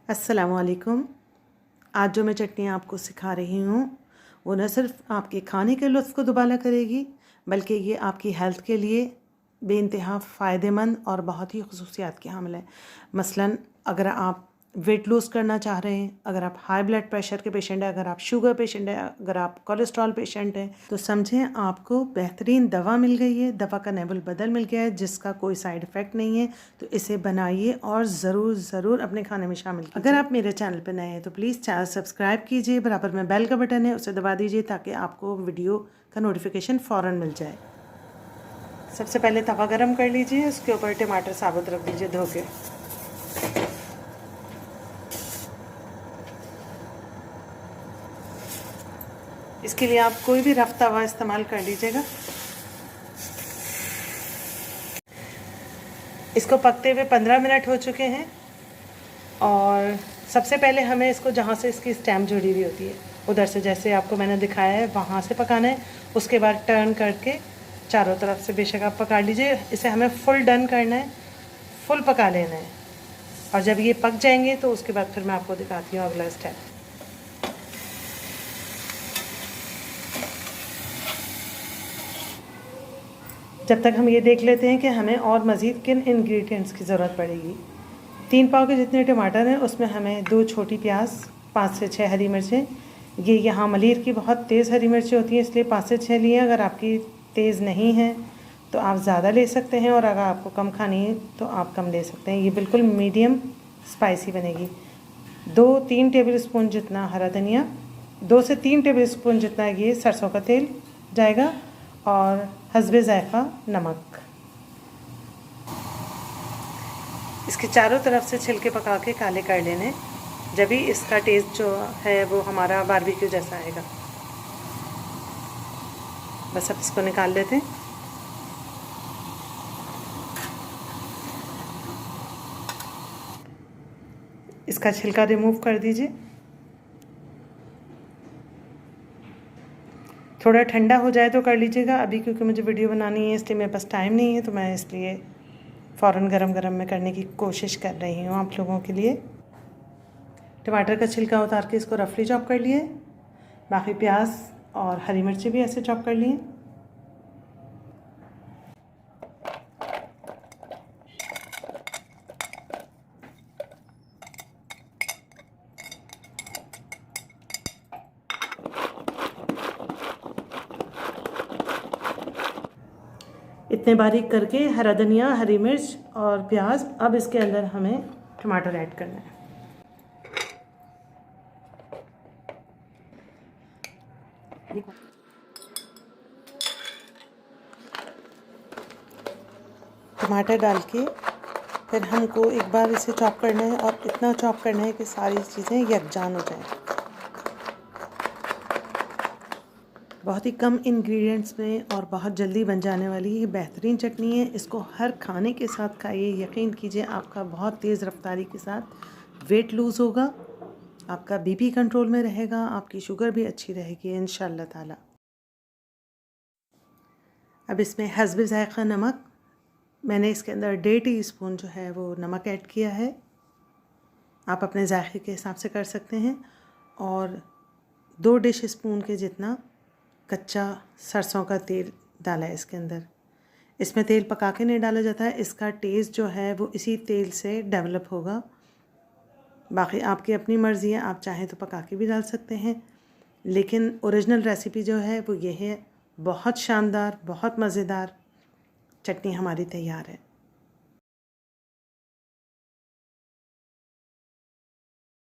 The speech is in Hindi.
अस्सलामुअलैकुम। आज जो मैं चटनी आपको सिखा रही हूँ वो न सिर्फ आपके खाने के लुत्फ़ को दुबाला करेगी, बल्कि ये आपकी हेल्थ के लिए बेइंतहा फ़ायदेमंद और बहुत ही ख़ुसूसियात की हामिल है। मसलन अगर आप वेट लूज़ करना चाह रहे हैं, अगर आप हाई ब्लड प्रेशर के पेशेंट हैं, अगर आप शुगर पेशेंट हैं, अगर आप कोलेस्ट्रॉल पेशेंट हैं, तो समझें आपको बेहतरीन दवा मिल गई है। दवा का नेबुल बदल मिल गया है जिसका कोई साइड इफ़ेक्ट नहीं है। तो इसे बनाइए और ज़रूर अपने खाने में शामिल कीजिए। अगर आप मेरे चैनल पर नए हैं तो प्लीज़ चैनल सब्सक्राइब कीजिए। बराबर में बेल का बटन है, उसे दबा दीजिए ताकि आपको वीडियो का नोटिफिकेशन फ़ौरन मिल जाए। सबसे पहले तवा गरम कर लीजिए, उसके ऊपर टमाटर साबुत रख दीजिए धो के। इसके लिए आप कोई भी रफ़ तवा इस्तेमाल कर लीजिएगा। इसको पकते हुए 15 मिनट हो चुके हैं और सबसे पहले हमें इसको जहाँ से इसकी स्टेम जुड़ी हुई होती है उधर से, जैसे आपको मैंने दिखाया है, वहाँ से पकाना है। उसके बाद टर्न करके चारों तरफ से बेशक आप पका लीजिए। इसे हमें फुल डन करना है, फुल पका लेना है। और जब ये पक जाएंगे तो उसके बाद फिर मैं आपको दिखाती हूँ अगला स्टेप। जब तक हम ये देख लेते हैं कि हमें और मज़ीद किन इंग्रेडिएंट्स की ज़रूरत पड़ेगी। 3 पाव के जितने टमाटर हैं उसमें हमें 2 छोटी प्याज, 5 से 6 हरी मिर्चें। ये यहाँ मलीर की बहुत तेज़ हरी मिर्चें होती हैं, इसलिए 5 से 6 लिए। अगर आपकी तेज़ नहीं है तो आप ज़्यादा ले सकते हैं, और अगर आपको कम खानी है तो आप कम ले सकते हैं। ये बिल्कुल मीडियम स्पाइसी बनेगी। 2-3 टेबल स्पून जितना हरा धनिया, 2 से 3 टेबल स्पून जितना ये सरसों का तेल जाएगा, और हस्बे ज़ायक़ा नमक। इसके चारों तरफ से छिलके पका के काले कर लेने, जब भी इसका टेस्ट जो है वो हमारा बारबेक्यू जैसा आएगा। बस अब इसको निकाल लेते हैं। इसका छिलका रिमूव कर दीजिए। थोड़ा ठंडा हो जाए तो कर लीजिएगा। अभी क्योंकि मुझे वीडियो बनानी है इसलिए मेरे पास टाइम नहीं है, तो मैं इसलिए फ़ौरन गरम में करने की कोशिश कर रही हूँ आप लोगों के लिए। टमाटर का छिलका उतार के इसको रफली चॉप कर लिए। बाकी प्याज और हरी मिर्ची भी ऐसे चॉप कर लिए। इतने बारीक करके हरा धनिया, हरी मिर्च और प्याज। अब इसके अंदर हमें टमाटर ऐड करना है। टमाटर डाल के फिर हमको एक बार इसे चॉप करना है, और इतना चॉप करना है कि सारी चीज़ें यकजान हो जाएं। बहुत ही कम इंग्रेडिएंट्स में और बहुत जल्दी बन जाने वाली ये बेहतरीन चटनी है। इसको हर खाने के साथ खाइए। यकीन कीजिए आपका बहुत तेज़ रफ्तारी के साथ वेट लूज़ होगा, आपका बीपी कंट्रोल में रहेगा, आपकी शुगर भी अच्छी रहेगी इंशाअल्लाह ताला। अब इसमें हस्बे ज़ायक़ा नमक, मैंने इसके अंदर 1.5 टीस्पून जो है वो नमक ऐड किया है। आप अपने जायके के हिसाब से कर सकते हैं। और 2 डिश स्पून के जितना कच्चा सरसों का तेल डाला है इसके अंदर। इसमें तेल पका के नहीं डाला जाता है, इसका टेस्ट जो है वो इसी तेल से डेवलप होगा। बाकी आपकी अपनी मर्ज़ी है, आप चाहें तो पका के भी डाल सकते हैं, लेकिन ओरिजिनल रेसिपी जो है वो ये है। बहुत शानदार, बहुत मज़ेदार चटनी हमारी तैयार है।